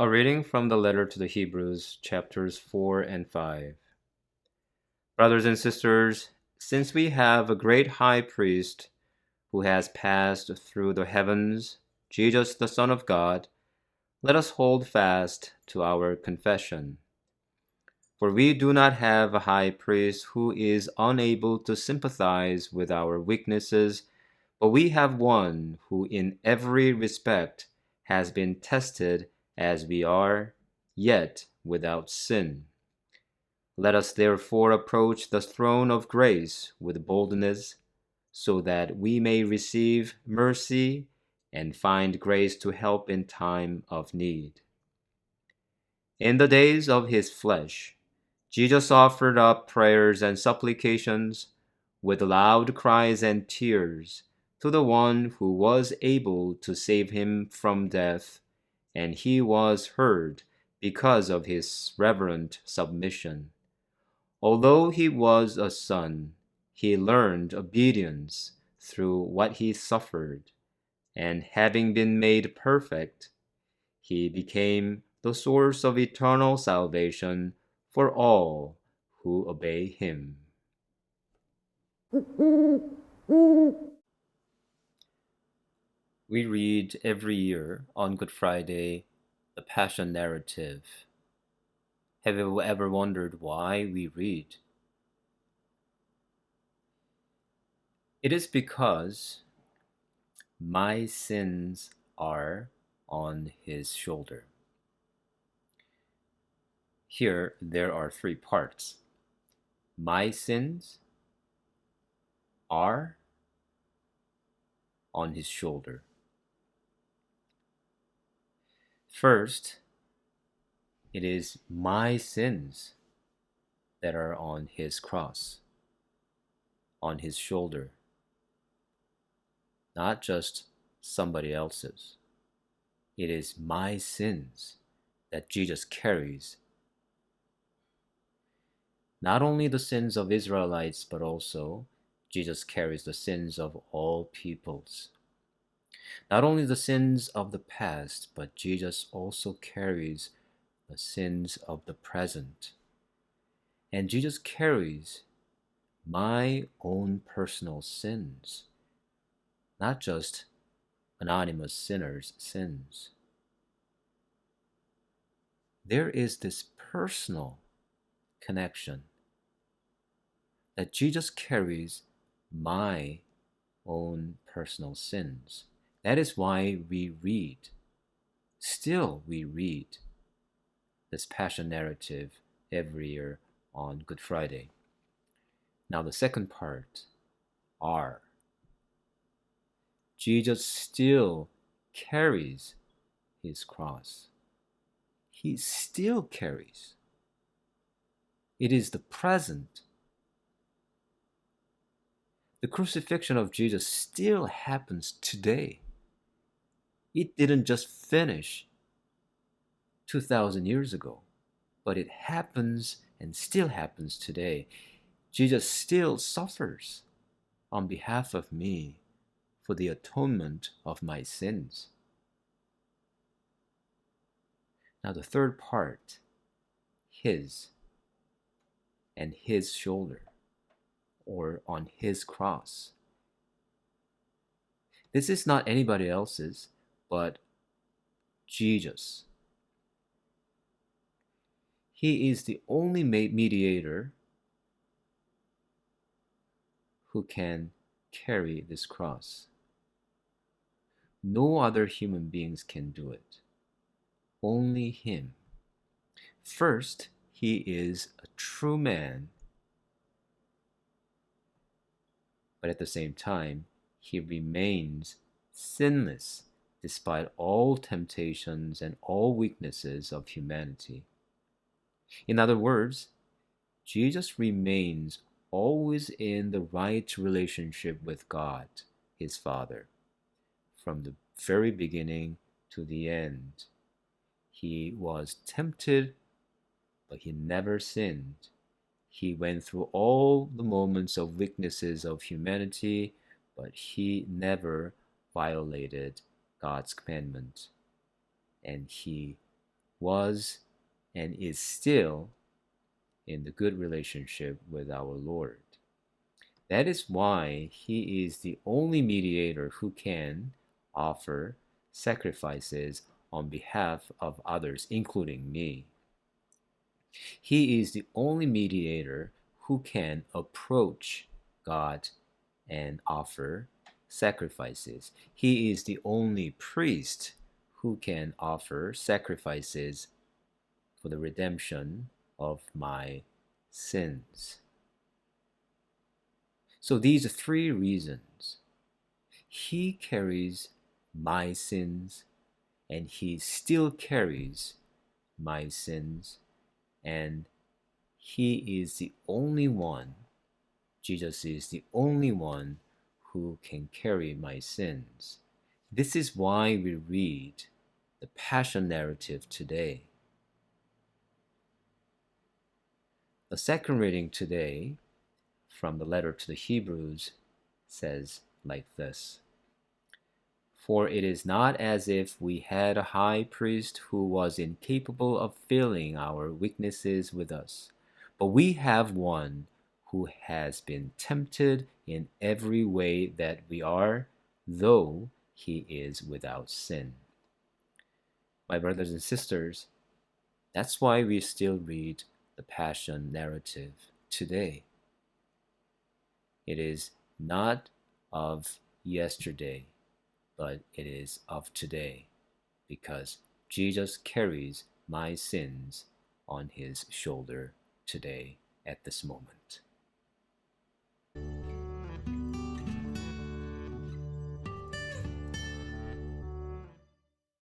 A reading from the letter to the Hebrews, chapters 4 and 5. Brothers and sisters, since we have a great high priest who has passed through the heavens, Jesus the Son of God, let us hold fast to our confession. For we do not have a high priest who is unable to sympathize with our weaknesses, but we have one who in every respect has been tested as we are, yet without sin. Let us therefore approach the throne of grace with boldness, so that we may receive mercy and find grace to help in time of need. In the days of his flesh, Jesus offered up prayers and supplications with loud cries and tears to the one who was able to save him from death, and he was heard because of his reverent submission. Although he was a son, he learned obedience through what he suffered, and having been made perfect, he became the source of eternal salvation for all who obey him. We read every year on Good Friday the Passion narrative. Have you ever wondered why we read? It is because my sins are on his shoulder. Here there are three parts. My sins are on his shoulder. First, it is my sins that are on his cross, on his shoulder, not just somebody else's. It is my sins that Jesus carries. Not only the sins of Israelites, but also Jesus carries the sins of all peoples. Not only the sins of the past, but Jesus also carries the sins of the present. And Jesus carries my own personal sins, not just anonymous sinners' sins. There is this personal connection that Jesus carries my own personal sins. That is why still we read this Passion narrative every year on Good Friday. Now the second part, R. Jesus still carries his cross. He still carries. It is the present. The crucifixion of Jesus still happens today. It didn't just finish 2,000 years ago, but it happens and still happens today. Jesus still suffers on behalf of me for the atonement of my sins. Now the third part, his and his shoulder, or on his cross. This is not anybody else's, but Jesus. He is the only mediator who can carry this cross. No other human beings can do it. Only him. First, he is a true man, but at the same time, he remains sinless despite all temptations and all weaknesses of humanity. In other words, Jesus remains always in the right relationship with God, his Father, from the very beginning to the end. He was tempted, but he never sinned. He went through all the moments of weaknesses of humanity, but he never violated God's commandment. And he was and is still in the good relationship with our Lord. That is why he is the only mediator who can offer sacrifices on behalf of others, including me. He is the only mediator who can approach God and offer sacrifices. He is the only priest who can offer sacrifices for the redemption of my sins. So these are three reasons. He carries my sins, and he still carries my sins, and he is the only one, Jesus is the only one who can carry my sins. This is why we read the Passion narrative today. The second reading today from the letter to the Hebrews says like this: For it is not as if we had a high priest who was incapable of feeling our weaknesses with us, but we have one who has been tempted in every way that we are, though he is without sin. My brothers and sisters, that's why we still read the Passion narrative today. It is not of yesterday, but it is of today, because Jesus carries my sins on his shoulder today at this moment.